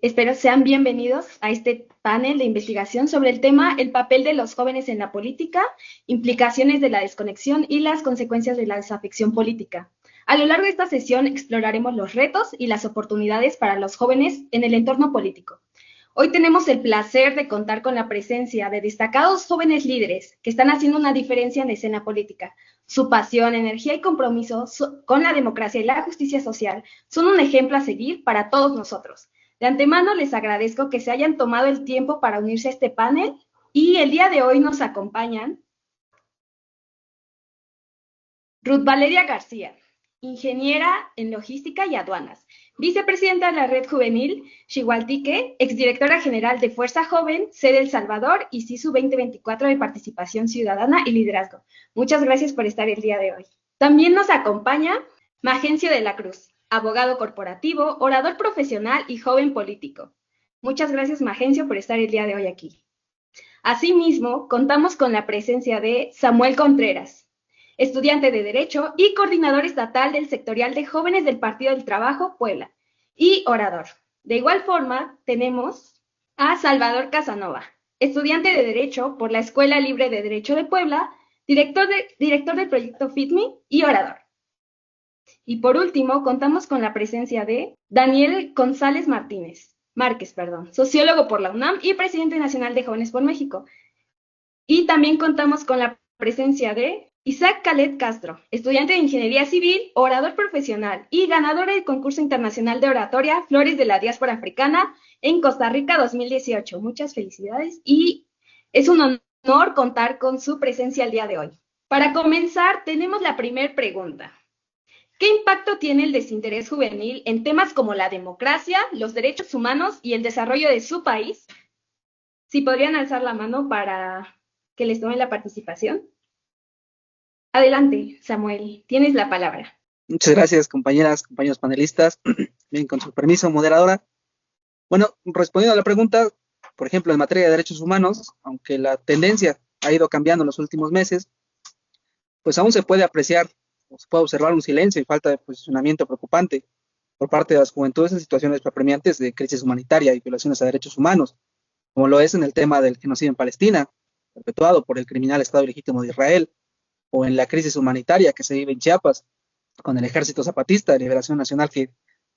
Espero sean bienvenidos a este panel de investigación sobre el tema El papel de los jóvenes en la política, implicaciones de la desconexión y las consecuencias de la desafección política. A lo largo de esta sesión exploraremos los retos y las oportunidades para los jóvenes en el entorno político. Hoy tenemos el placer de contar con la presencia de destacados jóvenes líderes que están haciendo una diferencia en la escena política. Su pasión, energía y compromiso con la democracia y la justicia social son un ejemplo a seguir para todos nosotros. De antemano les agradezco que se hayan tomado el tiempo para unirse a este panel y el día de hoy nos acompañan Ruth Valeria García, ingeniera en logística y aduanas, vicepresidenta de la Red Juvenil Xihualtique, exdirectora general de Fuerza Joven, sede El Salvador y CISU 2024 de Participación Ciudadana y Liderazgo. Muchas gracias por estar el día de hoy. También nos acompaña Magencio de la Cruz, abogado corporativo, orador profesional y joven político. Muchas gracias, Magencio, por estar el día de hoy aquí. Asimismo, contamos con la presencia de Samuel Contreras, estudiante de Derecho y coordinador estatal del sectorial de jóvenes del Partido del Trabajo, Puebla, y orador. De igual forma, tenemos a Salvador Casanova, estudiante de Derecho por la Escuela Libre de Derecho de Puebla, director del proyecto FitMe y orador. Y por último, contamos con la presencia de Daniel González Márquez, sociólogo por la UNAM y presidente nacional de Jóvenes por México. Y también contamos con la presencia de Isaac Khaled Castro, estudiante de Ingeniería Civil, orador profesional y ganador del concurso internacional de oratoria Flores de la Diáspora Africana en Costa Rica 2018. Muchas felicidades y es un honor contar con su presencia el día de hoy. Para comenzar, tenemos la primera pregunta. ¿Qué impacto tiene el desinterés juvenil en temas como la democracia, los derechos humanos y el desarrollo de su país? Si podrían alzar la mano para que les tomen la participación. Adelante, Samuel, tienes la palabra. Muchas gracias, compañeras, compañeros panelistas. Bien, con su permiso, moderadora. Bueno, respondiendo a la pregunta, por ejemplo, en materia de derechos humanos, aunque la tendencia ha ido cambiando en los últimos meses, pues aún se puede apreciar o se puede observar un silencio y falta de posicionamiento preocupante por parte de las juventudes en situaciones apremiantes de crisis humanitaria y violaciones a derechos humanos, como lo es en el tema del genocidio en Palestina, perpetuado por el criminal Estado ilegítimo de Israel, o en la crisis humanitaria que se vive en Chiapas, con el Ejército Zapatista de Liberación Nacional que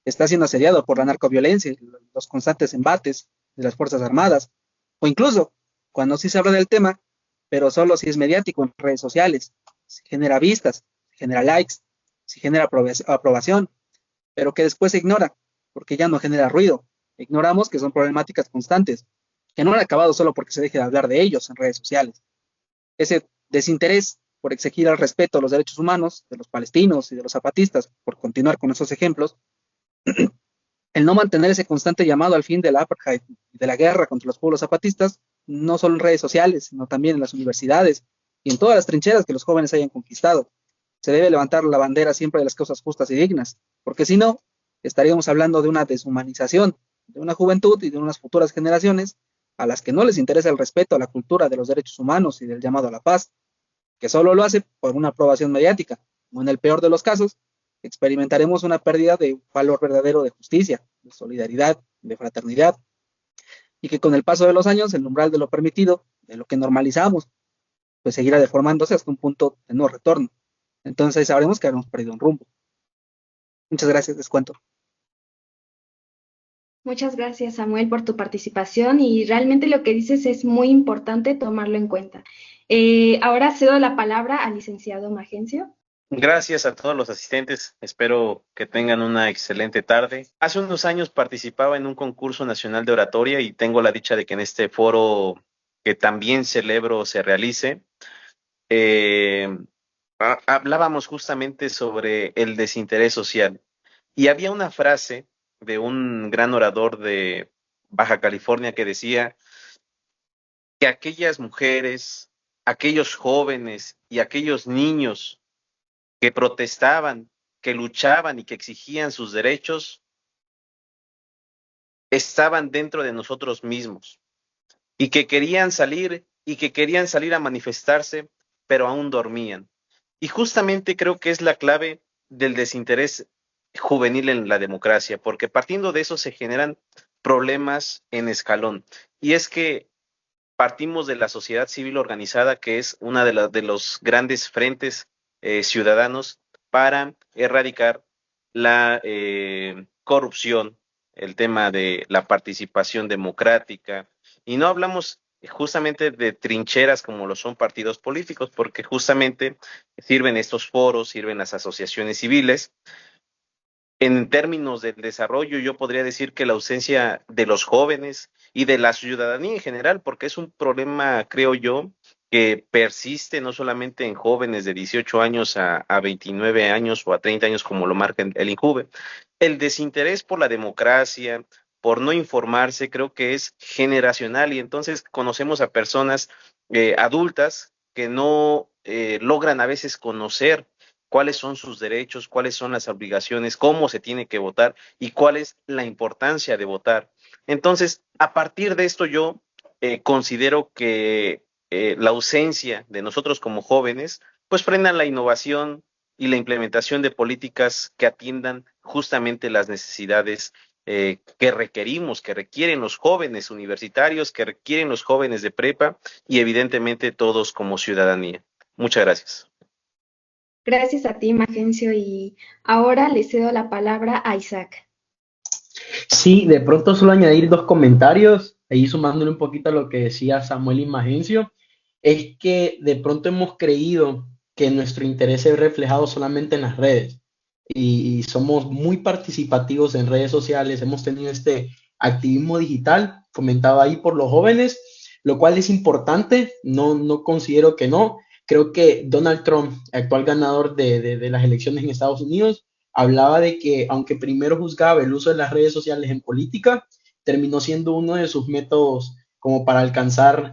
está siendo asediado por la narcoviolencia y los constantes embates de las Fuerzas Armadas, o incluso cuando sí se habla del tema, pero solo si es mediático en redes sociales, si genera vistas, si genera likes, si genera aprobación, pero que después se ignora, porque ya no genera ruido. Ignoramos que son problemáticas constantes, que no han acabado solo porque se deje de hablar de ellos en redes sociales. Ese desinterés por exigir el respeto a los derechos humanos de los palestinos y de los zapatistas, por continuar con esos ejemplos, el no mantener ese constante llamado al fin de la apartheid y de la guerra contra los pueblos zapatistas, no solo en redes sociales, sino también en las universidades y en todas las trincheras que los jóvenes hayan conquistado. Se debe levantar la bandera siempre de las causas justas y dignas, porque si no, estaríamos hablando de una deshumanización de una juventud y de unas futuras generaciones a las que no les interesa el respeto a la cultura de los derechos humanos y del llamado a la paz, que solo lo hace por una aprobación mediática, o en el peor de los casos, experimentaremos una pérdida de un valor verdadero de justicia, de solidaridad, de fraternidad, y que con el paso de los años el umbral de lo permitido, de lo que normalizamos, pues seguirá deformándose hasta un punto de no retorno. Entonces sabremos que habremos perdido un rumbo. Muchas gracias, les cuento. Muchas gracias, Samuel, por tu participación y realmente lo que dices es muy importante tomarlo en cuenta. Ahora cedo la palabra al licenciado Magencio. Gracias a todos los asistentes. Espero que tengan una excelente tarde. Hace unos años participaba en un concurso nacional de oratoria y tengo la dicha de que en este foro que también celebro se realice. eh, Hablábamos justamente sobre el desinterés social y había una frase de un gran orador de Baja California que decía que aquellas mujeres, aquellos jóvenes y aquellos niños que protestaban, que luchaban y que exigían sus derechos, estaban dentro de nosotros mismos y que querían salir a manifestarse, pero aún dormían. Y justamente creo que es la clave del desinterés juvenil en la democracia, porque partiendo de eso se generan problemas en escalón. Y es que partimos de la sociedad civil organizada, que es una de los grandes frentes ciudadanos para erradicar la corrupción, el tema de la participación democrática, y no hablamos justamente de trincheras como lo son partidos políticos, porque justamente sirven estos foros, sirven las asociaciones civiles. En términos del desarrollo, yo podría decir que la ausencia de los jóvenes y de la ciudadanía en general, porque es un problema, creo yo, que persiste no solamente en jóvenes de 18 años a 29 años o a 30 años, como lo marca el INJUVE. El desinterés por la democracia, por no informarse, creo que es generacional, y entonces conocemos a personas adultas que no logran a veces conocer cuáles son sus derechos, cuáles son las obligaciones, cómo se tiene que votar y cuál es la importancia de votar. Entonces, a partir de esto yo considero que la ausencia de nosotros como jóvenes, pues frena la innovación y la implementación de políticas que atiendan justamente las necesidades que requerimos, que requieren los jóvenes universitarios, que requieren los jóvenes de prepa y evidentemente todos como ciudadanía. Muchas gracias. Gracias a ti, Magencio, y ahora le cedo la palabra a Isaac. Sí, de pronto solo añadir dos comentarios, ahí sumándole un poquito a lo que decía Samuel y Magencio, es que de pronto hemos creído que nuestro interés se ve reflejado solamente en las redes y somos muy participativos en redes sociales, hemos tenido este activismo digital fomentado ahí por los jóvenes, lo cual es importante, no considero que no. Creo que Donald Trump, actual ganador de las elecciones en Estados Unidos, hablaba de que aunque primero juzgaba el uso de las redes sociales en política, terminó siendo uno de sus métodos como para alcanzar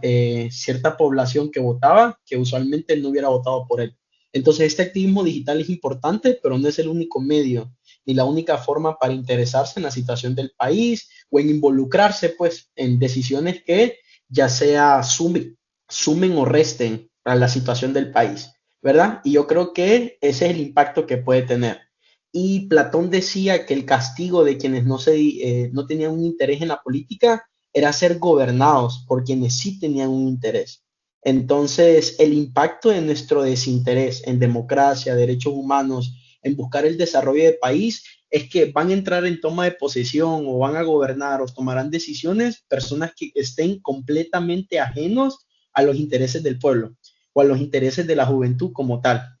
cierta población que votaba, que usualmente no hubiera votado por él. Entonces, este activismo digital es importante, pero no es el único medio ni la única forma para interesarse en la situación del país o en involucrarse, pues, en decisiones que ya sea sumen o resten a la situación del país, ¿verdad? Y yo creo que ese es el impacto que puede tener. Y Platón decía que el castigo de quienes no tenían un interés en la política era ser gobernados por quienes sí tenían un interés. Entonces, el impacto de nuestro desinterés en democracia, derechos humanos, en buscar el desarrollo del país, es que van a entrar en toma de posesión o van a gobernar o tomarán decisiones personas que estén completamente ajenos a los intereses del pueblo o a los intereses de la juventud como tal.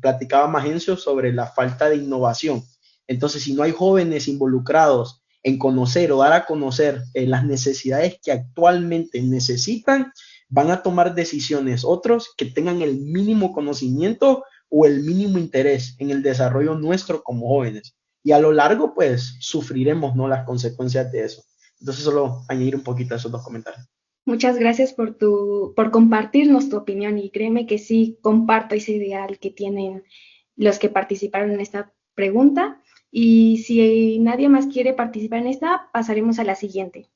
Platicaba Magencio sobre la falta de innovación. Entonces, si no hay jóvenes involucrados en conocer o dar a conocer las necesidades que actualmente necesitan, van a tomar decisiones otros que tengan el mínimo conocimiento o el mínimo interés en el desarrollo nuestro como jóvenes. Y a lo largo, pues, sufriremos, ¿no?, las consecuencias de eso. Entonces, solo añadir un poquito a esos dos comentarios. Muchas gracias por compartirnos tu opinión, y créeme que sí comparto ese ideal que tienen los que participaron en esta pregunta. Y si nadie más quiere participar en esta, pasaremos a la siguiente.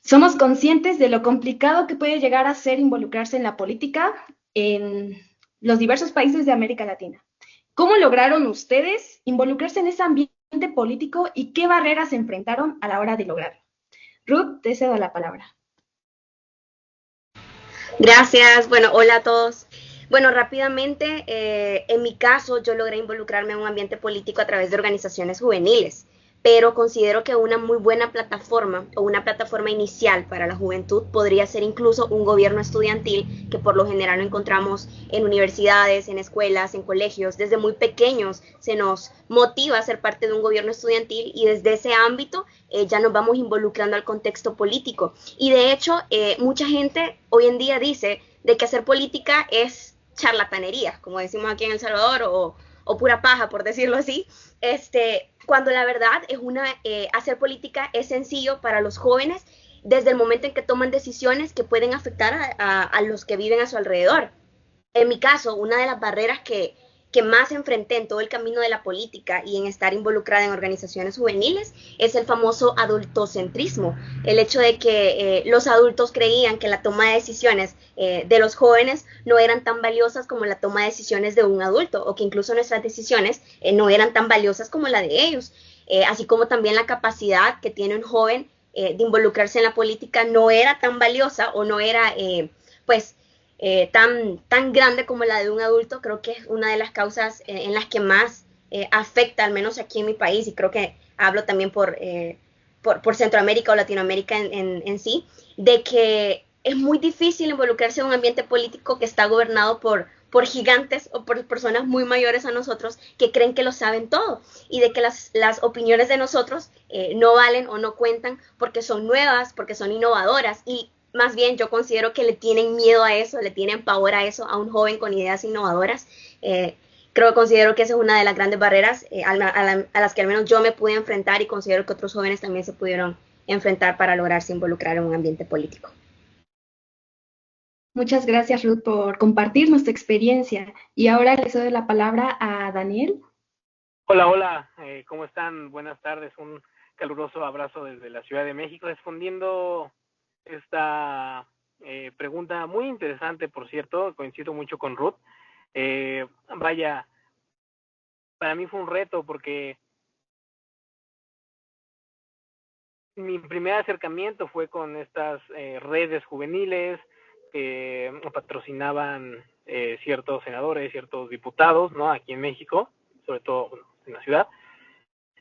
Somos conscientes de lo complicado que puede llegar a ser involucrarse en la política en los diversos países de América Latina. ¿Cómo lograron ustedes involucrarse en ese ambiente político y qué barreras se enfrentaron a la hora de lograrlo? Ruth, te cedo la palabra. Gracias, bueno, hola a todos. Bueno, rápidamente, en mi caso yo logré involucrarme en un ambiente político a través de organizaciones juveniles, pero considero que una muy buena plataforma o una plataforma inicial para la juventud podría ser incluso un gobierno estudiantil, que por lo general lo encontramos en universidades, en escuelas, en colegios. Desde muy pequeños se nos motiva a ser parte de un gobierno estudiantil y desde ese ámbito ya nos vamos involucrando al contexto político. Y de hecho, mucha gente hoy en día dice de que hacer política es charlatanería, como decimos aquí en El Salvador, o pura paja, por decirlo así, cuando la verdad es hacer política es sencillo para los jóvenes desde el momento en que toman decisiones que pueden afectar a los que viven a su alrededor. En mi caso, una de las barreras que más enfrenté en todo el camino de la política y en estar involucrada en organizaciones juveniles es el famoso adultocentrismo, el hecho de que los adultos creían que la toma de decisiones de los jóvenes no eran tan valiosas como la toma de decisiones de un adulto, o que incluso nuestras decisiones no eran tan valiosas como la de ellos, así como también la capacidad que tiene un joven de involucrarse en la política no era tan valiosa o no era pues tan grande como la de un adulto, creo que es una de las causas en las que más afecta, al menos aquí en mi país, y creo que hablo también por Centroamérica o Latinoamérica en sí, de que es muy difícil involucrarse en un ambiente político que está gobernado por gigantes o por personas muy mayores a nosotros que creen que lo saben todo y de que las opiniones de nosotros no valen o no cuentan porque son nuevas, porque son innovadoras y más bien yo considero que le tienen miedo a eso, le tienen pavor a eso, a un joven con ideas innovadoras. Considero que esa es una de las grandes barreras a las que al menos yo me pude enfrentar y considero que otros jóvenes también se pudieron enfrentar para lograrse involucrar en un ambiente político. Muchas gracias, Ruth, por compartirnos tu experiencia. Y ahora le doy la palabra a Daniel. Hola, ¿cómo están? Buenas tardes, un caluroso abrazo desde la Ciudad de México, respondiendo esta pregunta muy interesante, por cierto, coincido mucho con Ruth. Vaya, para mí fue un reto porque mi primer acercamiento fue con estas redes juveniles que patrocinaban ciertos senadores, ciertos diputados, ¿no? Aquí en México, sobre todo en la ciudad.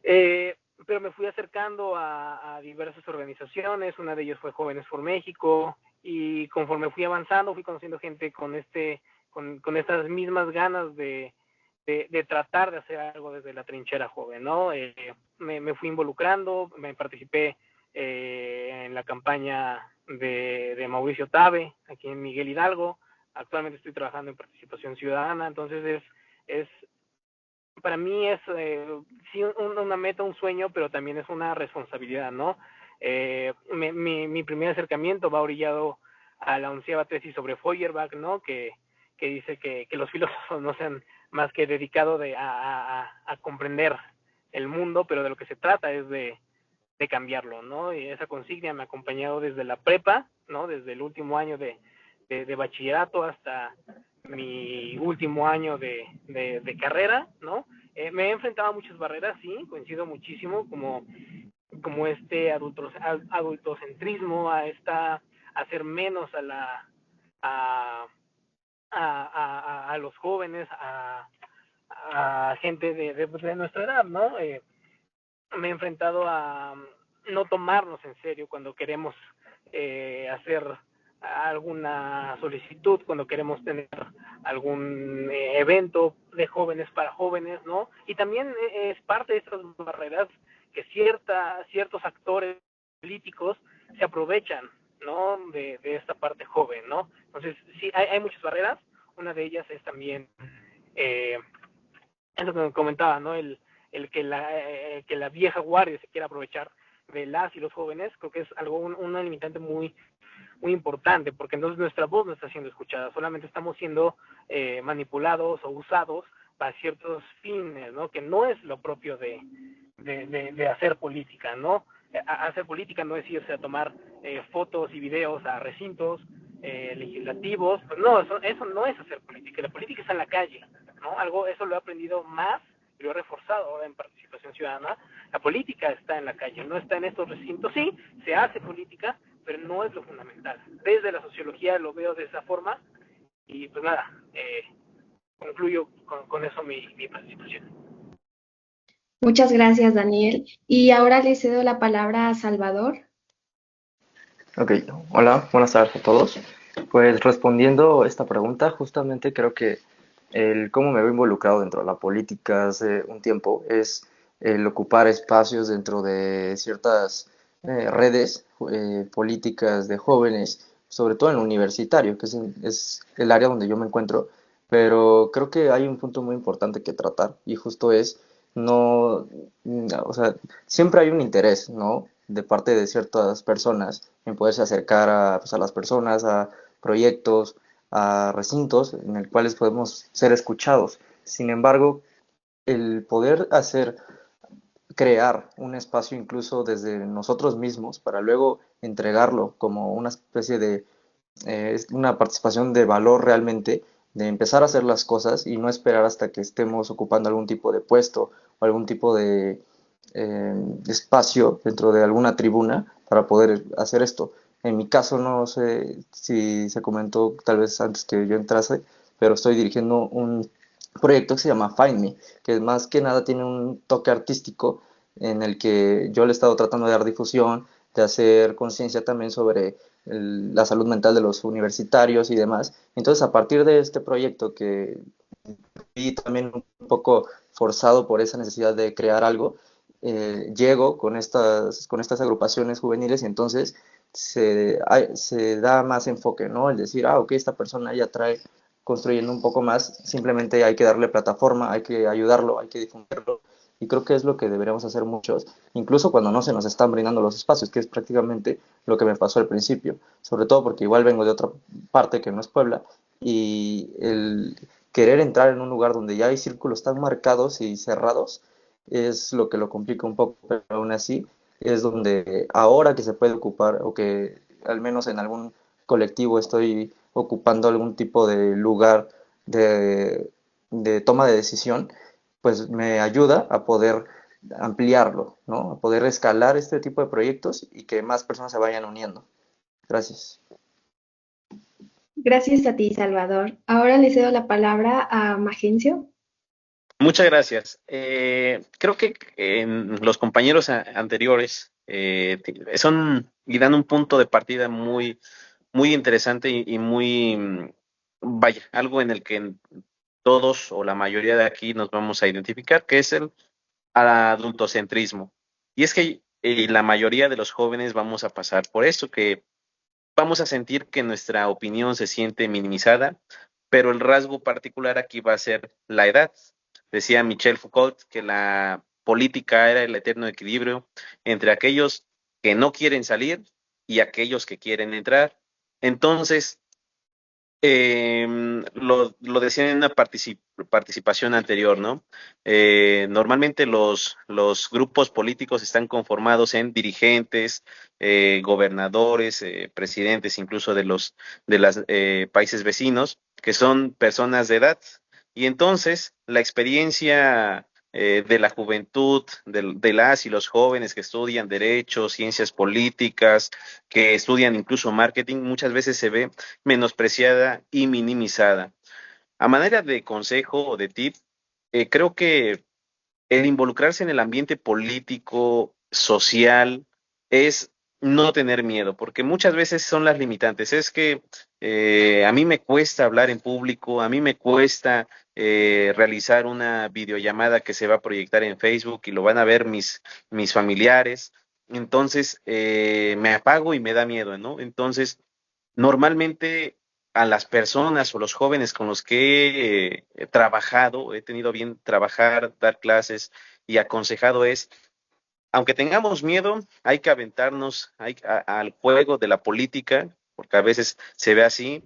Pero me fui acercando a diversas organizaciones, una de ellas fue Jóvenes por México, y conforme fui avanzando, fui conociendo gente con estas mismas ganas de tratar de hacer algo desde la trinchera joven, ¿no? Me fui involucrando, me participé en la campaña de Mauricio Tabe, aquí en Miguel Hidalgo. Actualmente estoy trabajando en participación ciudadana, entonces para mí es sí una meta, un sueño, pero también es una responsabilidad, ¿no? Mi primer acercamiento va orillado a la 11ª tesis sobre Feuerbach, ¿no? Que dice que los filósofos no sean más que dedicados a comprender el mundo, pero de lo que se trata es de cambiarlo, ¿no? Y esa consigna me ha acompañado desde la prepa, ¿no? Desde el último año de bachillerato hasta mi último año de carrera, ¿no? Me he enfrentado a muchas barreras, sí, coincido muchísimo, como este adultocentrismo, a hacer menos a los jóvenes, a gente de nuestra edad, ¿no? Me he enfrentado a no tomarnos en serio cuando queremos hacer alguna solicitud, cuando queremos tener algún evento de jóvenes para jóvenes, ¿no? Y también es parte de estas barreras que ciertos actores políticos se aprovechan, ¿no? De esta parte joven, ¿no? Entonces, sí, hay muchas barreras. Una de ellas es también es lo que me comentaba, ¿no? El que la vieja guardia se quiera aprovechar de las y los jóvenes, creo que es una limitante muy importante, porque entonces nuestra voz no está siendo escuchada, solamente estamos siendo manipulados o usados para ciertos fines, ¿no? Que no es lo propio de hacer política, ¿no? Hacer política no es irse a tomar fotos y videos a recintos legislativos, pues no, eso no es hacer política. La política está en la calle, ¿no? Eso lo he aprendido más y lo he reforzado ahora en participación ciudadana. La política está en la calle, no está en estos recintos. Sí, se hace política, pero no es lo fundamental. Desde la sociología lo veo de esa forma y pues nada, concluyo con eso mi participación. Muchas gracias, Daniel. Y ahora le cedo la palabra a Salvador. Ok, hola, buenas tardes a todos. Pues respondiendo esta pregunta, justamente creo que el cómo me veo involucrado dentro de la política hace un tiempo es el ocupar espacios dentro de ciertas redes políticas de jóvenes, sobre todo en el universitario, que es el área donde yo me encuentro, pero creo que hay un punto muy importante que tratar y justo es no, o sea, siempre hay un interés, ¿no? De parte de ciertas personas en poderse acercar pues, a las personas, a proyectos, a recintos en el cuales podemos ser escuchados. Sin embargo, el poder crear un espacio incluso desde nosotros mismos para luego entregarlo como una especie de una participación de valor realmente, de empezar a hacer las cosas y no esperar hasta que estemos ocupando algún tipo de puesto o algún tipo de espacio dentro de alguna tribuna para poder hacer esto. En mi caso, no sé si se comentó tal vez antes que yo entrase, pero estoy dirigiendo un proyecto que se llama Find Me, que más que nada tiene un toque artístico en el que yo le he estado tratando de dar difusión, de hacer conciencia también sobre la salud mental de los universitarios y demás. Entonces, a partir de este proyecto que vi también un poco forzado por esa necesidad de crear algo, llego con estas agrupaciones juveniles y entonces se da más enfoque, ¿no? El decir, ok, esta persona ya trae construyendo un poco más, simplemente hay que darle plataforma, hay que ayudarlo, hay que difundirlo, y creo que es lo que deberíamos hacer muchos, incluso cuando no se nos están brindando los espacios, que es prácticamente lo que me pasó al principio, sobre todo porque igual vengo de otra parte que no es Puebla, y el querer entrar en un lugar donde ya hay círculos tan marcados y cerrados es lo que lo complica un poco, pero aún así es donde ahora que se puede ocupar o que al menos en algún colectivo estoy ocupando algún tipo de lugar de toma de decisión, pues me ayuda a poder ampliarlo, ¿no? A poder escalar este tipo de proyectos y que más personas se vayan uniendo. Gracias. Gracias a ti, Salvador. Ahora le cedo la palabra a Magencio. Muchas gracias. Creo que los compañeros anteriores son y dan un punto de partida muy, muy interesante y muy, vaya, algo en el que todos o la mayoría de aquí nos vamos a identificar, que es el adultocentrismo. Y es que la mayoría de los jóvenes vamos a pasar por esto, que vamos a sentir que nuestra opinión se siente minimizada, pero el rasgo particular aquí va a ser la edad. Decía Michel Foucault que la política era el eterno equilibrio entre aquellos que no quieren salir y aquellos que quieren entrar. Entonces, lo decía en una participación anterior, ¿no? Normalmente los grupos políticos están conformados en dirigentes, gobernadores, presidentes incluso de los países vecinos, que son personas de edad. Y entonces la experiencia de la juventud, de las y los jóvenes que estudian derecho, ciencias políticas, que estudian incluso marketing, muchas veces se ve menospreciada y minimizada. A manera de consejo o de tip, creo que el involucrarse en el ambiente político, social, es no tener miedo, porque muchas veces son las limitantes. Es que a mí me cuesta hablar en público, a mí me cuesta realizar una videollamada que se va a proyectar en Facebook y lo van a ver mis familiares. Entonces me apago y me da miedo, ¿no? Entonces, normalmente a las personas o los jóvenes con los que he trabajado, he tenido bien trabajar, dar clases y aconsejado es, aunque tengamos miedo, hay que aventarnos al juego de la política, porque a veces se ve así,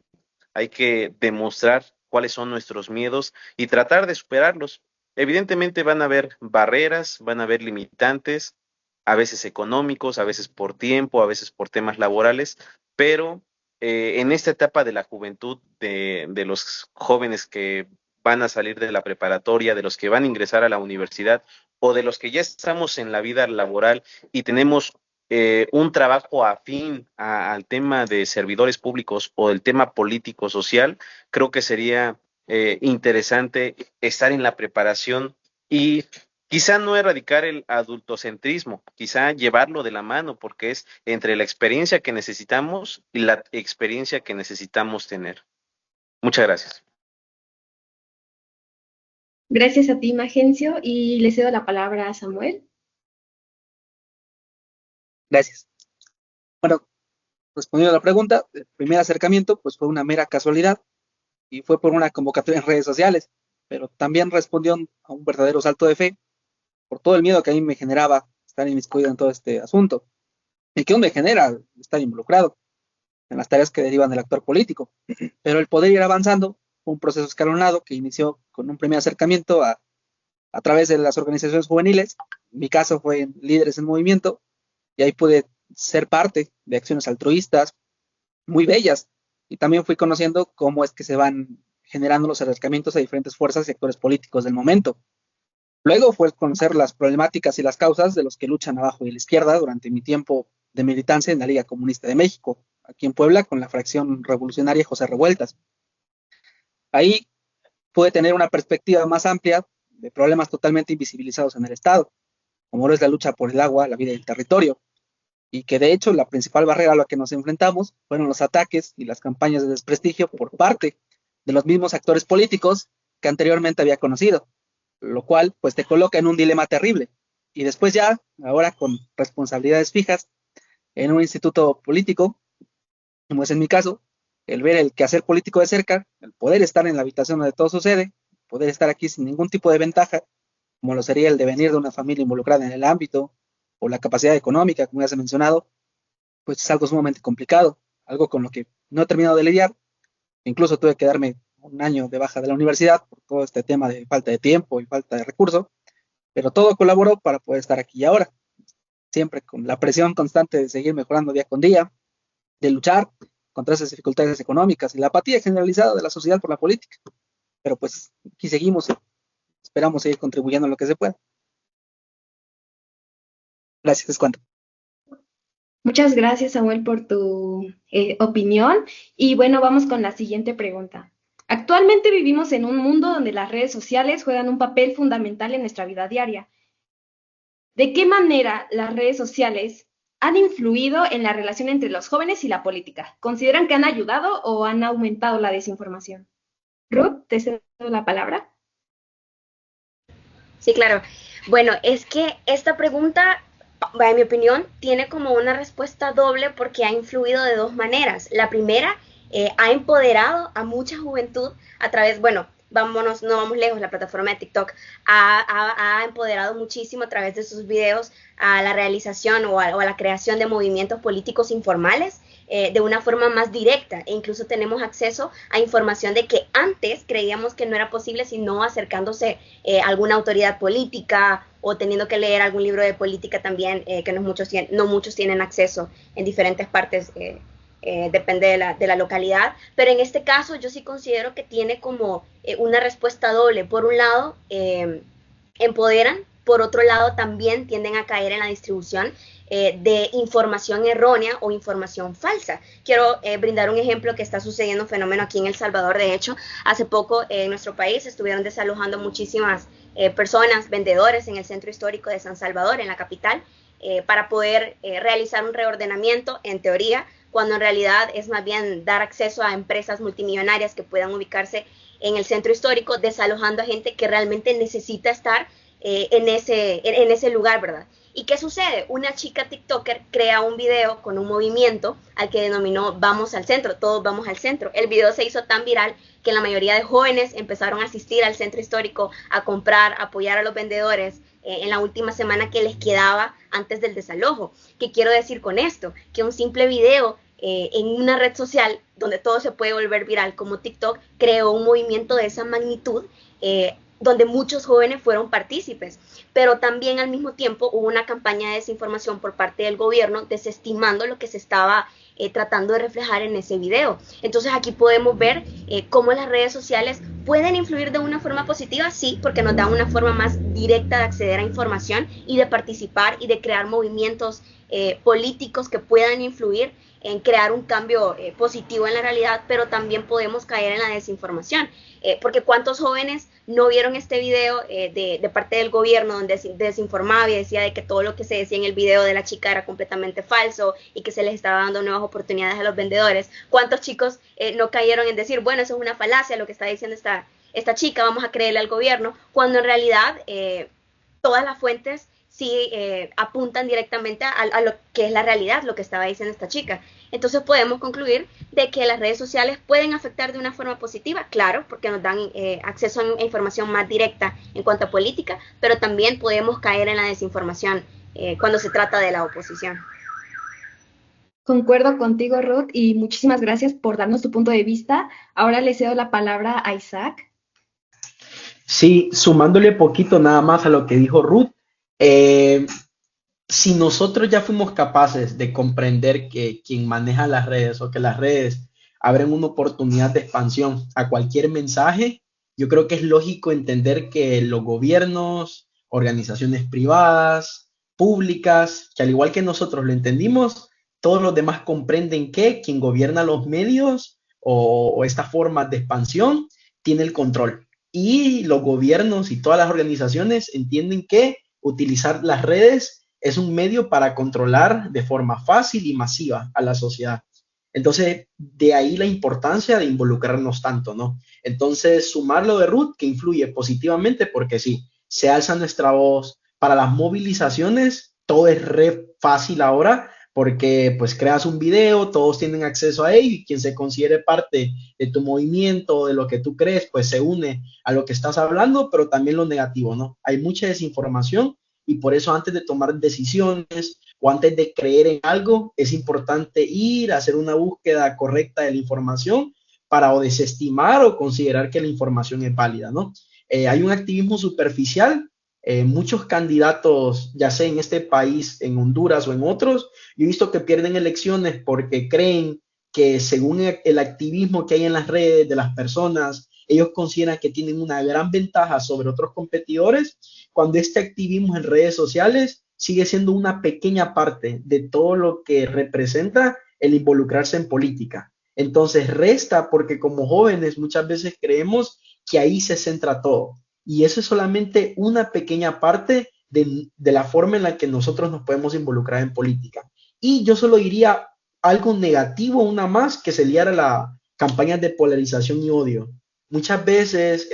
hay que demostrar cuáles son nuestros miedos y tratar de superarlos. Evidentemente van a haber barreras, van a haber limitantes, a veces económicos, a veces por tiempo, a veces por temas laborales, pero en esta etapa de la juventud, de los jóvenes que van a salir de la preparatoria, de los que van a ingresar a la universidad o de los que ya estamos en la vida laboral y tenemos un trabajo afín al tema de servidores públicos o el tema político social, creo que sería interesante estar en la preparación y quizá no erradicar el adultocentrismo, quizá llevarlo de la mano, porque es entre la experiencia que necesitamos y la experiencia que necesitamos tener. Muchas gracias. Gracias a ti, Magencio, y le cedo la palabra a Samuel. Gracias. Bueno, respondiendo a la pregunta, el primer acercamiento pues fue una mera casualidad y fue por una convocatoria en redes sociales, pero también respondió a un verdadero salto de fe por todo el miedo que a mí me generaba estar inmiscuido en todo este asunto y que aún me genera estar involucrado en las tareas que derivan del actor político. Pero el poder ir avanzando fue un proceso escalonado que inició con un primer acercamiento a través de las organizaciones juveniles. En mi caso fue en Líderes en Movimiento, y ahí pude ser parte de acciones altruistas muy bellas, y también fui conociendo cómo es que se van generando los acercamientos a diferentes fuerzas y actores políticos del momento. Luego fue conocer las problemáticas y las causas de los que luchan abajo y a la izquierda durante mi tiempo de militancia en la Liga Comunista de México, aquí en Puebla, con la fracción revolucionaria José Revueltas. Ahí pude tener una perspectiva más amplia de problemas totalmente invisibilizados en el Estado, como lo es la lucha por el agua, la vida y el territorio, y que de hecho la principal barrera a la que nos enfrentamos fueron los ataques y las campañas de desprestigio por parte de los mismos actores políticos que anteriormente había conocido, lo cual pues te coloca en un dilema terrible. Y después ya, ahora con responsabilidades fijas en un instituto político, como es en mi caso, el ver el quehacer político de cerca, el poder estar en la habitación donde todo sucede, poder estar aquí sin ningún tipo de ventaja, como lo sería el devenir de una familia involucrada en el ámbito, o la capacidad económica, como ya se ha mencionado, pues es algo sumamente complicado, algo con lo que no he terminado de lidiar. Incluso tuve que darme un año de baja de la universidad por todo este tema de falta de tiempo y falta de recursos, pero todo colaboró para poder estar aquí y ahora, siempre con la presión constante de seguir mejorando día con día, de luchar contra esas dificultades económicas y la apatía generalizada de la sociedad por la política. Pero pues aquí seguimos y esperamos seguir contribuyendo en lo que se pueda. Gracias, es cuanto. Muchas gracias, Samuel, por tu opinión. Y bueno, vamos con la siguiente pregunta. Actualmente vivimos en un mundo donde las redes sociales juegan un papel fundamental en nuestra vida diaria. ¿De qué manera las redes sociales han influido en la relación entre los jóvenes y la política? ¿Consideran que han ayudado o han aumentado la desinformación? Ruth, te cedo la palabra. Sí, claro. Bueno, es que esta pregunta, en mi opinión, tiene como una respuesta doble porque ha influido de dos maneras. La primera, ha empoderado a mucha juventud a través, bueno, vámonos, no vamos lejos, la plataforma de TikTok ha empoderado muchísimo a través de sus videos a la realización o a la creación de movimientos políticos informales de una forma más directa, e incluso tenemos acceso a información de que antes creíamos que no era posible sino acercándose a alguna autoridad política o teniendo que leer algún libro de política también, que no muchos tienen acceso en diferentes partes, depende de la localidad, pero en este caso yo sí considero que tiene como una respuesta doble. Por un lado, empoderan, por otro lado también tienden a caer en la distribución de información errónea o información falsa. Quiero brindar un ejemplo que está sucediendo un fenómeno aquí en El Salvador. De hecho, hace poco en nuestro país estuvieron desalojando muchísimas personas, vendedores en el centro histórico de San Salvador, en la capital, para poder realizar un reordenamiento, en teoría, cuando en realidad es más bien dar acceso a empresas multimillonarias que puedan ubicarse en el centro histórico, desalojando a gente que realmente necesita estar en ese lugar, ¿verdad? ¿Y qué sucede? Una chica TikToker crea un video con un movimiento al que denominó Vamos al Centro, todos vamos al centro. El video se hizo tan viral que la mayoría de jóvenes empezaron a asistir al centro histórico a comprar, a apoyar a los vendedores en la última semana que les quedaba antes del desalojo. ¿Qué quiero decir con esto? Que un simple video en una red social donde todo se puede volver viral como TikTok creó un movimiento de esa magnitud, donde muchos jóvenes fueron partícipes, pero también al mismo tiempo hubo una campaña de desinformación por parte del gobierno desestimando lo que se estaba tratando de reflejar en ese video. Entonces aquí podemos ver cómo las redes sociales pueden influir de una forma positiva, sí, porque nos dan una forma más directa de acceder a información y de participar y de crear movimientos políticos que puedan influir en crear un cambio positivo en la realidad, pero también podemos caer en la desinformación, porque cuántos jóvenes no vieron este video de parte del gobierno donde desinformaba y decía de que todo lo que se decía en el video de la chica era completamente falso y que se les estaba dando nuevas oportunidades a los vendedores. ¿Cuántos chicos no cayeron en decir, bueno, eso es una falacia lo que está diciendo esta chica, vamos a creerle al gobierno, cuando en realidad todas las fuentes sí apuntan directamente a lo que es la realidad, lo que estaba diciendo esta chica? Entonces podemos concluir de que las redes sociales pueden afectar de una forma positiva, claro, porque nos dan acceso a información más directa en cuanto a política, pero también podemos caer en la desinformación cuando se trata de la oposición. Concuerdo contigo, Ruth, y muchísimas gracias por darnos tu punto de vista. Ahora le cedo la palabra a Isaac. Sí, sumándole poquito nada más a lo que dijo Ruth, si nosotros ya fuimos capaces de comprender que quien maneja las redes o que las redes abren una oportunidad de expansión a cualquier mensaje, yo creo que es lógico entender que los gobiernos, organizaciones privadas, públicas, que al igual que nosotros lo entendimos, todos los demás comprenden que quien gobierna los medios o estas formas de expansión tiene el control. Y los gobiernos y todas las organizaciones entienden que utilizar las redes es un medio para controlar de forma fácil y masiva a la sociedad. Entonces, de ahí la importancia de involucrarnos tanto, ¿no? Entonces, sumar lo de Ruth, que influye positivamente, porque sí, se alza nuestra voz. Para las movilizaciones, todo es re fácil ahora, porque pues creas un video, todos tienen acceso a ello, y quien se considere parte de tu movimiento, de lo que tú crees, pues se une a lo que estás hablando, pero también lo negativo, ¿no? Hay mucha desinformación y por eso antes de tomar decisiones o antes de creer en algo, es importante ir a hacer una búsqueda correcta de la información para o desestimar o considerar que la información es válida, ¿no? Hay un activismo superficial, muchos candidatos, ya sea en este país, en Honduras o en otros, yo he visto que pierden elecciones porque creen que según el activismo que hay en las redes de las personas, ellos consideran que tienen una gran ventaja sobre otros competidores, cuando este activismo en redes sociales sigue siendo una pequeña parte de todo lo que representa el involucrarse en política. Entonces resta porque como jóvenes muchas veces creemos que ahí se centra todo. Y eso es solamente una pequeña parte de la forma en la que nosotros nos podemos involucrar en política. Y yo solo diría algo negativo, una más, que se liara la campaña de polarización y odio. Muchas veces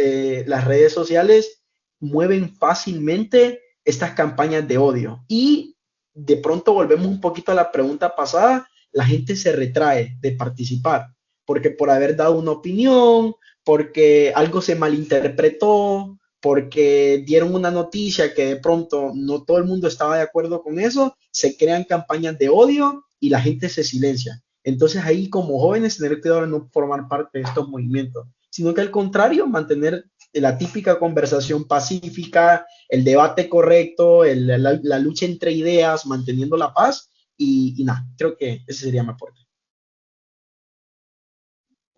las redes sociales mueven fácilmente estas campañas de odio y de pronto volvemos un poquito a la pregunta pasada, la gente se retrae de participar porque por haber dado una opinión, porque algo se malinterpretó, porque dieron una noticia que de pronto no todo el mundo estaba de acuerdo con eso, se crean campañas de odio y la gente se silencia. Entonces ahí como jóvenes tener cuidado de no formar parte de estos movimientos, sino que al contrario, mantener la típica conversación pacífica, el debate correcto, la lucha entre ideas, manteniendo la paz y nada, creo que ese sería mi aporte.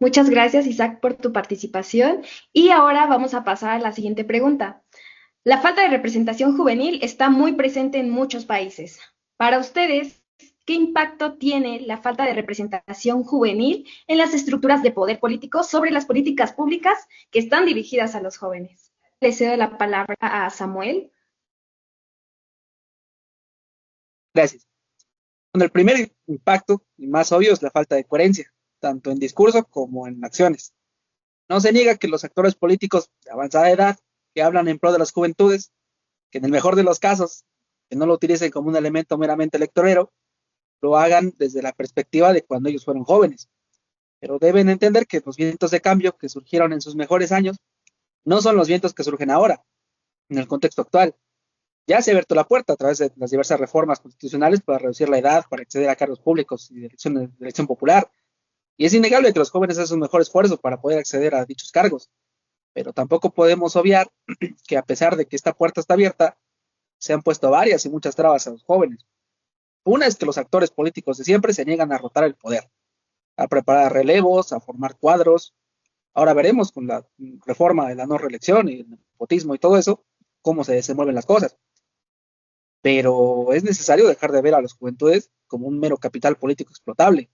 Muchas gracias, Isaac, por tu participación. Y ahora vamos a pasar a la siguiente pregunta. La falta de representación juvenil está muy presente en muchos países. Para ustedes, ¿qué impacto tiene la falta de representación juvenil en las estructuras de poder político sobre las políticas públicas que están dirigidas a los jóvenes? Le cedo la palabra a Samuel. Gracias. Bueno, el primer impacto y más obvio es la falta de coherencia, tanto en discurso como en acciones. No se niega que los actores políticos de avanzada edad que hablan en pro de las juventudes, que en el mejor de los casos, que no lo utilicen como un elemento meramente electorero, lo hagan desde la perspectiva de cuando ellos fueron jóvenes. Pero deben entender que los vientos de cambio que surgieron en sus mejores años no son los vientos que surgen ahora, en el contexto actual. Ya se ha abierto la puerta a través de las diversas reformas constitucionales para reducir la edad, para acceder a cargos públicos y de elección popular. Y es innegable que los jóvenes hacen un mejor esfuerzo para poder acceder a dichos cargos. Pero tampoco podemos obviar que a pesar de que esta puerta está abierta, se han puesto varias y muchas trabas a los jóvenes. Una es que los actores políticos de siempre se niegan a rotar el poder, a preparar relevos, a formar cuadros. Ahora veremos con la reforma de la no reelección y el nepotismo y todo eso, cómo se desenvuelven las cosas. Pero es necesario dejar de ver a las juventudes como un mero capital político explotable.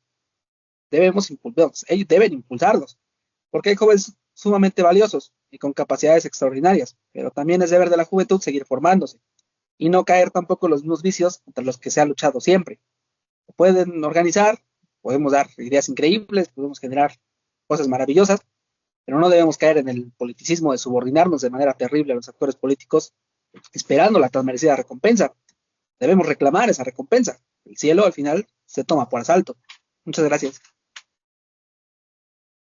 Ellos deben impulsarlos, porque hay jóvenes sumamente valiosos y con capacidades extraordinarias, pero también es deber de la juventud seguir formándose y no caer tampoco en los mismos vicios contra los que se ha luchado siempre. Se pueden organizar, podemos dar ideas increíbles, podemos generar cosas maravillosas, pero no debemos caer en el politicismo de subordinarnos de manera terrible a los actores políticos esperando la tan merecida recompensa. Debemos reclamar esa recompensa. El cielo al final se toma por asalto. Muchas gracias.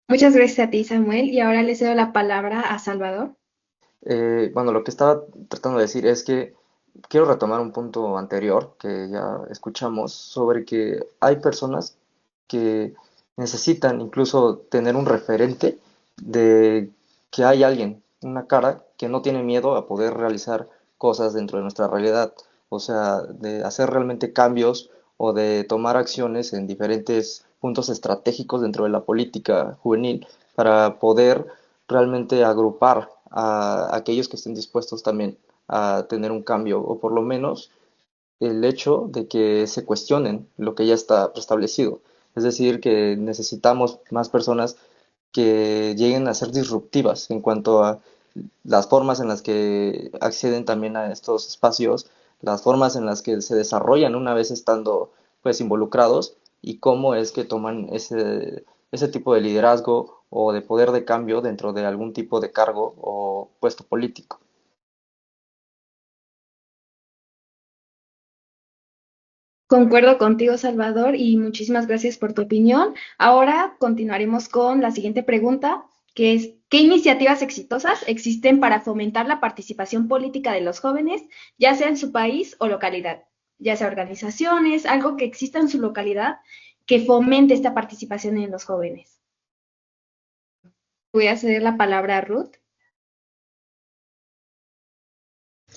Muchas gracias a ti, Samuel. Y ahora le cedo la palabra a Salvador. Bueno, lo que estaba tratando de decir es que quiero retomar un punto anterior que ya escuchamos sobre que hay personas que necesitan incluso tener un referente de que hay alguien, una cara que no tiene miedo a poder realizar cosas dentro de nuestra realidad, o sea, de hacer realmente cambios o de tomar acciones en diferentes puntos estratégicos dentro de la política juvenil para poder realmente agrupar a aquellos que estén dispuestos también a tener un cambio o por lo menos el hecho de que se cuestionen lo que ya está preestablecido. Es decir, que necesitamos más personas que lleguen a ser disruptivas en cuanto a las formas en las que acceden también a estos espacios, las formas en las que se desarrollan una vez estando pues involucrados y cómo es que toman ese tipo de liderazgo o de poder de cambio dentro de algún tipo de cargo o puesto político. Concuerdo contigo, Salvador, y muchísimas gracias por tu opinión. Ahora continuaremos con la siguiente pregunta, que es, ¿qué iniciativas exitosas existen para fomentar la participación política de los jóvenes, ya sea en su país o localidad? Ya sea organizaciones, algo que exista en su localidad que fomente esta participación en los jóvenes. Voy a ceder la palabra a Ruth.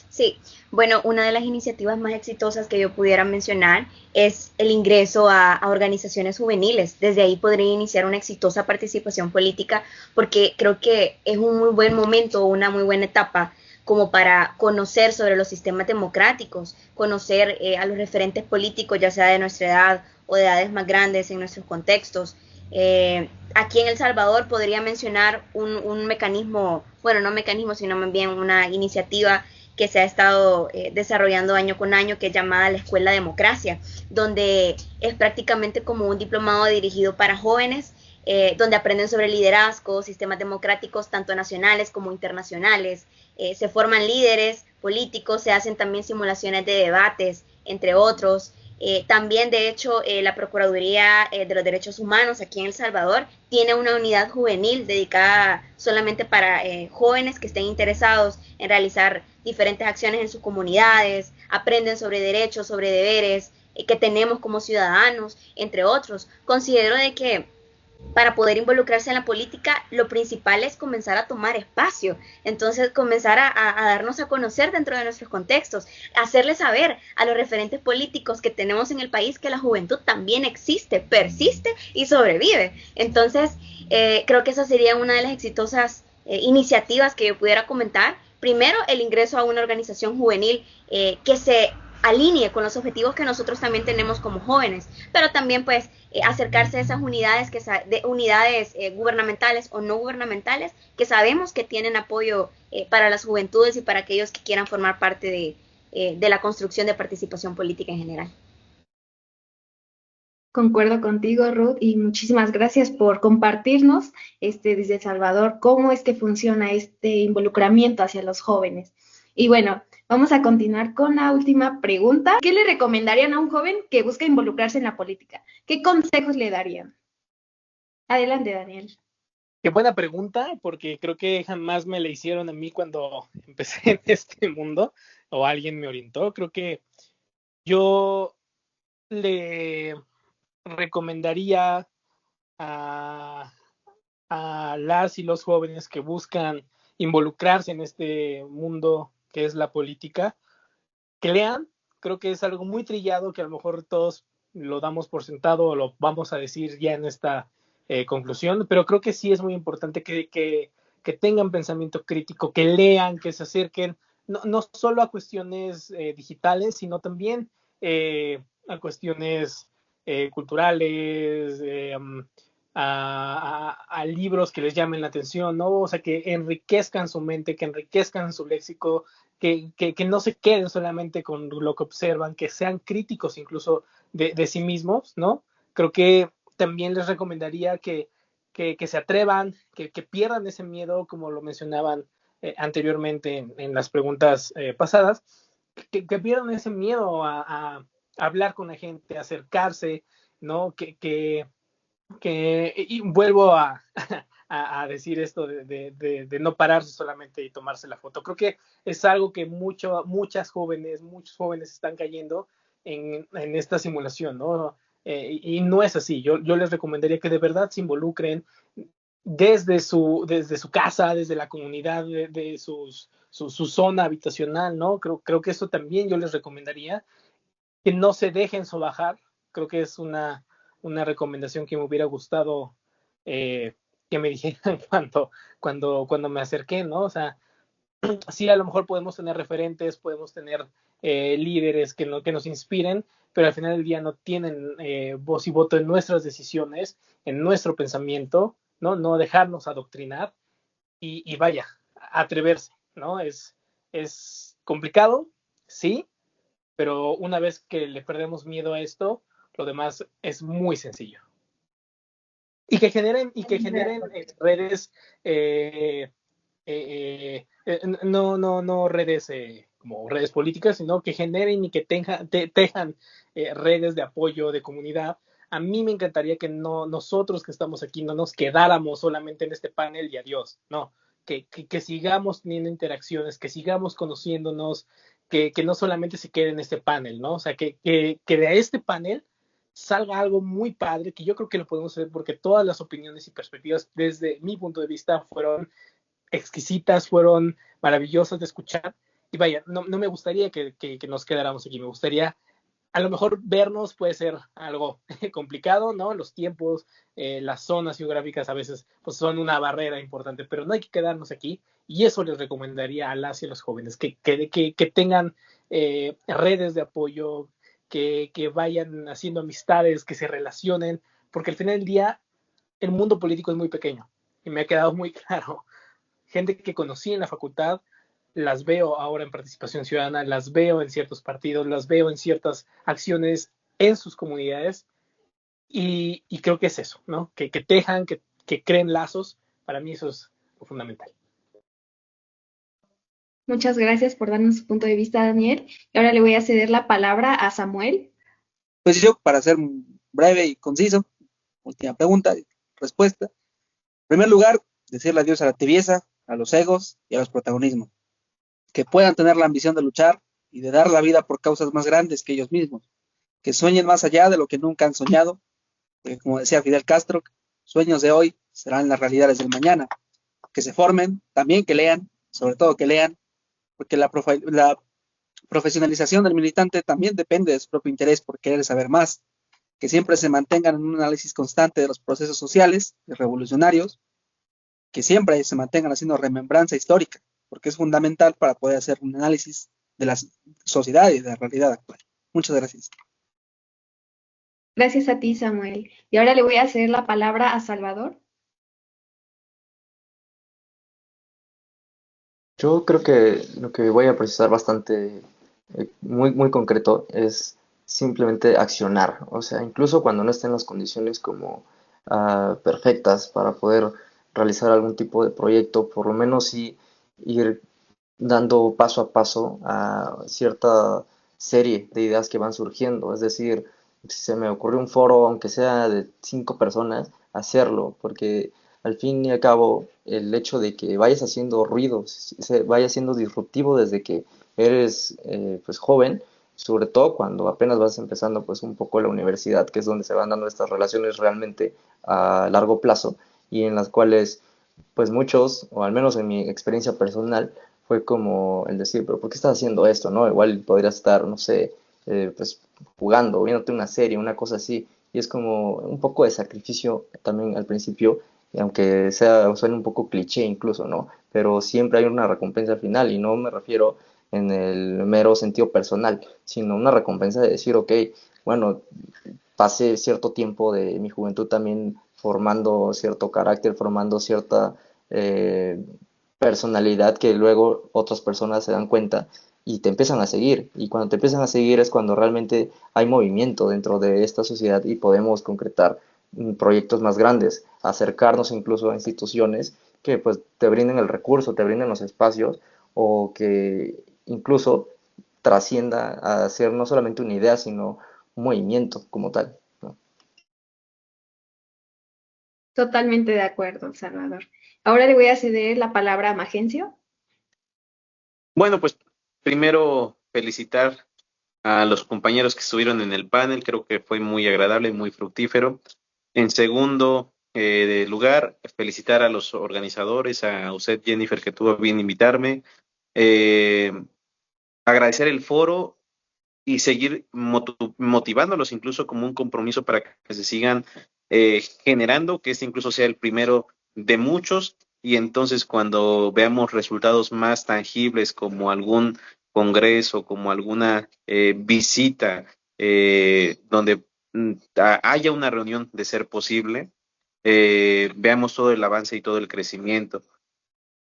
Sí, bueno, una de las iniciativas más exitosas que yo pudiera mencionar es el ingreso a organizaciones juveniles. Desde ahí podría iniciar una exitosa participación política porque creo que es un muy buen momento, una muy buena etapa como para conocer sobre los sistemas democráticos, conocer a los referentes políticos, ya sea de nuestra edad o de edades más grandes en nuestros contextos. Aquí en El Salvador podría mencionar un mecanismo, bueno, no mecanismo, sino más bien una iniciativa que se ha estado desarrollando año con año, que es llamada la Escuela Democracia, donde es prácticamente como un diplomado dirigido para jóvenes, donde aprenden sobre liderazgo, sistemas democráticos, tanto nacionales como internacionales. Se forman líderes políticos, se hacen también simulaciones de debates, entre otros. También, de hecho, la Procuraduría de los Derechos Humanos aquí en El Salvador tiene una unidad juvenil dedicada solamente para jóvenes que estén interesados en realizar diferentes acciones en sus comunidades, aprenden sobre derechos, sobre deberes que tenemos como ciudadanos, entre otros. Considero de que para poder involucrarse en la política, lo principal es comenzar a tomar espacio, entonces comenzar a darnos a conocer dentro de nuestros contextos, hacerle saber a los referentes políticos que tenemos en el país que la juventud también existe, persiste y sobrevive. Entonces, creo que esa sería una de las exitosas iniciativas que yo pudiera comentar. Primero, el ingreso a una organización juvenil que se alinee con los objetivos que nosotros también tenemos como jóvenes, pero también pues acercarse a esas unidades, unidades gubernamentales o no gubernamentales que sabemos que tienen apoyo para las juventudes y para aquellos que quieran formar parte de la construcción de participación política en general. Concuerdo contigo, Ruth, y muchísimas gracias por compartirnos desde El Salvador cómo es que funciona este involucramiento hacia los jóvenes. Y bueno, vamos a continuar con la última pregunta. ¿Qué le recomendarían a un joven que busca involucrarse en la política? ¿Qué consejos le darían? Adelante, Daniel. Qué buena pregunta, porque creo que jamás me la hicieron a mí cuando empecé en este mundo o alguien me orientó. Creo que yo le recomendaría a, a las y los jóvenes que buscan involucrarse en este mundo que es la política, que lean. Creo que es algo muy trillado que a lo mejor todos lo damos por sentado o lo vamos a decir ya en esta conclusión, pero creo que sí es muy importante que tengan pensamiento crítico, que lean, que se acerquen no solo a cuestiones digitales, sino también a cuestiones culturales, a libros que les llamen la atención, ¿no? O sea, que enriquezcan su mente, que enriquezcan su léxico, que no se queden solamente con lo que observan, que sean críticos incluso de sí mismos, ¿no? Creo que también les recomendaría que se atrevan, que pierdan ese miedo, como lo mencionaban anteriormente en las preguntas pasadas, que pierdan ese miedo a hablar con la gente, a acercarse, ¿no? Y vuelvo a decir esto de no pararse solamente y tomarse la foto. Creo que es algo que muchos jóvenes están cayendo en esta simulación, ¿no? Y no es así. Yo les recomendaría que de verdad se involucren desde su casa, desde la comunidad, de su zona habitacional, ¿no? Creo que eso también yo les recomendaría, que no se dejen sobajar. Creo que es una recomendación que me hubiera gustado que me dijeran cuando me acerqué, ¿no? O sea, sí, a lo mejor podemos tener referentes, podemos tener líderes que nos inspiren, pero al final del día no tienen voz y voto en nuestras decisiones, en nuestro pensamiento, ¿no? No dejarnos adoctrinar y vaya, atreverse, ¿no? Es complicado, sí, pero una vez que le perdemos miedo a esto, lo demás es muy sencillo. Y que generen redes, no redes como redes políticas, sino que generen y que tejan redes de apoyo, de comunidad. A mí me encantaría que no, nosotros que estamos aquí no nos quedáramos solamente en este panel y adiós, no, que sigamos teniendo interacciones, que sigamos conociéndonos, que no solamente se quede en este panel, ¿no? O sea, que de este panel salga algo muy padre, que yo creo que lo podemos hacer porque todas las opiniones y perspectivas desde mi punto de vista fueron exquisitas, fueron maravillosas de escuchar. Y vaya, no me gustaría que nos quedáramos aquí, me gustaría a lo mejor vernos puede ser algo complicado, ¿no? Los tiempos, las zonas geográficas a veces pues son una barrera importante, pero no hay que quedarnos aquí y eso les recomendaría a las y a los jóvenes, que tengan redes de apoyo, que vayan haciendo amistades, que se relacionen, porque al final del día el mundo político es muy pequeño y me ha quedado muy claro. Gente que conocí en la facultad, las veo ahora en participación ciudadana, las veo en ciertos partidos, las veo en ciertas acciones en sus comunidades y creo que es eso, ¿no? Que tejan, que creen lazos, para mí eso es lo fundamental. Muchas gracias por darnos su punto de vista, Daniel. Y ahora le voy a ceder la palabra a Samuel. Pues yo, para ser breve y conciso, última pregunta, respuesta. En primer lugar, decirle adiós a la tibieza, a los egos y a los protagonismos. Que puedan tener la ambición de luchar y de dar la vida por causas más grandes que ellos mismos. Que sueñen más allá de lo que nunca han soñado. Porque como decía Fidel Castro, sueños de hoy serán las realidades del mañana. Que se formen, también que lean, sobre todo que lean, porque la profesionalización del militante también depende de su propio interés por querer saber más, que siempre se mantengan en un análisis constante de los procesos sociales y revolucionarios, que siempre se mantengan haciendo remembranza histórica, porque es fundamental para poder hacer un análisis de la sociedad y de la realidad actual. Muchas gracias. Gracias a ti, Samuel. Y ahora le voy a ceder la palabra a Salvador. Yo creo que lo que voy a precisar bastante, muy concreto, es simplemente accionar. O sea, incluso cuando no estén las condiciones como perfectas para poder realizar algún tipo de proyecto, por lo menos sí ir dando paso a paso a cierta serie de ideas que van surgiendo. Es decir, si se me ocurrió un foro, aunque sea de 5 personas, hacerlo, porque al fin y al cabo el hecho de que vayas haciendo ruido, se vaya siendo disruptivo desde que eres pues joven, sobre todo cuando apenas vas empezando pues un poco la universidad, que es donde se van dando estas relaciones realmente a largo plazo y en las cuales pues muchos, o al menos en mi experiencia personal, fue como el decir, pero ¿por qué estás haciendo esto? ¿No? Igual podrías estar, no sé, pues jugando, viéndote una serie, una cosa así, y es como un poco de sacrificio también al principio, y aunque sea, suene un poco cliché incluso, ¿no? Pero siempre hay una recompensa al final, y no me refiero en el mero sentido personal, sino una recompensa de decir, ok, bueno, pasé cierto tiempo de mi juventud también formando cierto carácter, formando cierta eh, personalidad que luego otras personas se dan cuenta y te empiezan a seguir. Y cuando te empiezan a seguir es cuando realmente hay movimiento dentro de esta sociedad y podemos concretar proyectos más grandes, acercarnos incluso a instituciones que pues te brinden el recurso, te brinden los espacios o que incluso trascienda a ser no solamente una idea, sino un movimiento como tal, ¿no? Totalmente de acuerdo, Salvador. Ahora le voy a ceder la palabra a Magencio. Bueno, pues primero felicitar a los compañeros que estuvieron en el panel, creo que fue muy agradable y muy fructífero. En segundo lugar, felicitar a los organizadores, a usted, Jennifer, que tuvo bien invitarme. Eh, Agradecer el foro y seguir motivándolos incluso como un compromiso para que se sigan generando, que este incluso sea el primero de muchos y entonces cuando veamos resultados más tangibles como algún congreso, como alguna visita donde haya una reunión de ser posible, veamos todo el avance y todo el crecimiento.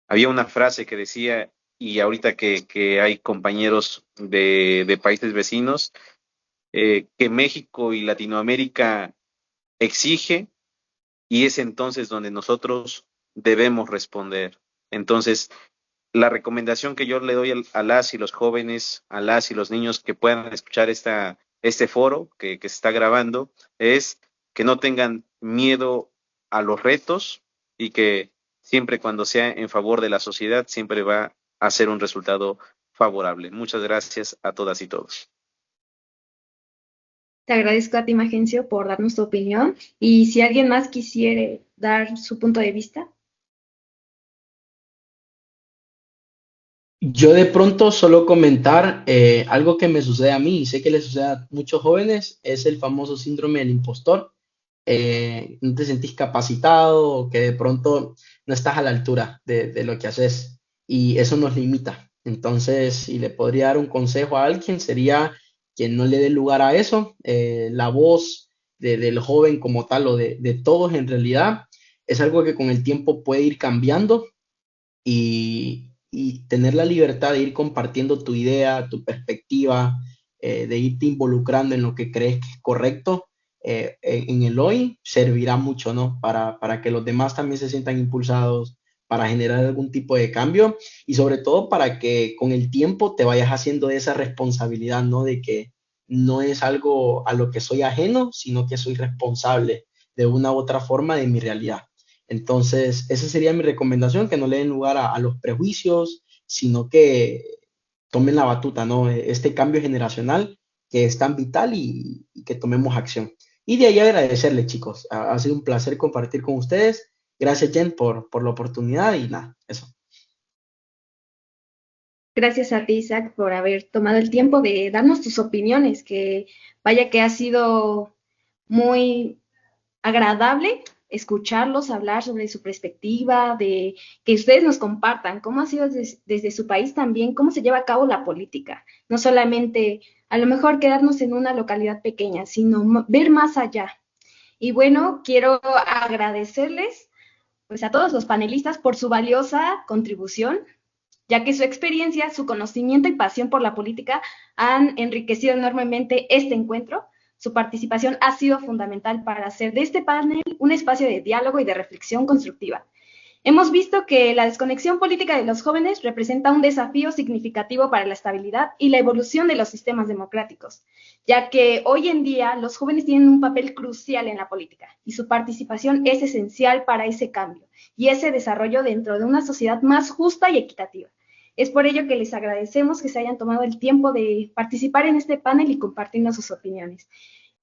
Había una frase que decía, y ahorita que hay compañeros de países vecinos, que México y Latinoamérica exige, y es entonces donde nosotros debemos responder. Entonces, la recomendación que yo le doy a las y los jóvenes, a las y los niños que puedan escuchar este foro que se está grabando, es que no tengan miedo a los retos y que siempre cuando sea en favor de la sociedad, siempre va a ser un resultado favorable. Muchas gracias a todas y todos. Te agradezco a ti, Magencio, por darnos tu opinión. Y si alguien más quisiera dar su punto de vista. Yo de pronto solo comentar algo que me sucede a mí y sé que le sucede a muchos jóvenes, es el famoso síndrome del impostor. No te sentís capacitado o que de pronto no estás a la altura de lo que haces y eso nos limita. Entonces, si le podría dar un consejo a alguien, sería que no le dé lugar a eso. La voz del joven como tal o de todos en realidad es algo que con el tiempo puede ir cambiando y tener la libertad de ir compartiendo tu idea, tu perspectiva, de irte involucrando en lo que crees que es correcto en el hoy, servirá mucho, ¿no? Para que los demás también se sientan impulsados, para generar algún tipo de cambio y sobre todo para que con el tiempo te vayas haciendo esa responsabilidad, ¿no? De que no es algo a lo que soy ajeno, sino que soy responsable de una u otra forma de mi realidad. Entonces, esa sería mi recomendación, que no le den lugar a los prejuicios, sino que tomen la batuta, ¿no? Este cambio generacional que es tan vital y que tomemos acción. Y de ahí agradecerle, chicos. Ha sido un placer compartir con ustedes. Gracias, Jen, por la oportunidad y nada, eso. Gracias a ti, Isaac, por haber tomado el tiempo de darnos tus opiniones, que vaya que ha sido muy agradable escucharlos hablar sobre su perspectiva, de que ustedes nos compartan cómo ha sido desde su país también, cómo se lleva a cabo la política. No solamente a lo mejor quedarnos en una localidad pequeña, sino ver más allá. Y bueno, quiero agradecerles pues a todos los panelistas por su valiosa contribución, ya que su experiencia, su conocimiento y pasión por la política han enriquecido enormemente este encuentro. Su participación ha sido fundamental para hacer de este panel un espacio de diálogo y de reflexión constructiva. Hemos visto que la desconexión política de los jóvenes representa un desafío significativo para la estabilidad y la evolución de los sistemas democráticos, ya que hoy en día los jóvenes tienen un papel crucial en la política y su participación es esencial para ese cambio y ese desarrollo dentro de una sociedad más justa y equitativa. Es por ello que les agradecemos que se hayan tomado el tiempo de participar en este panel y compartirnos sus opiniones.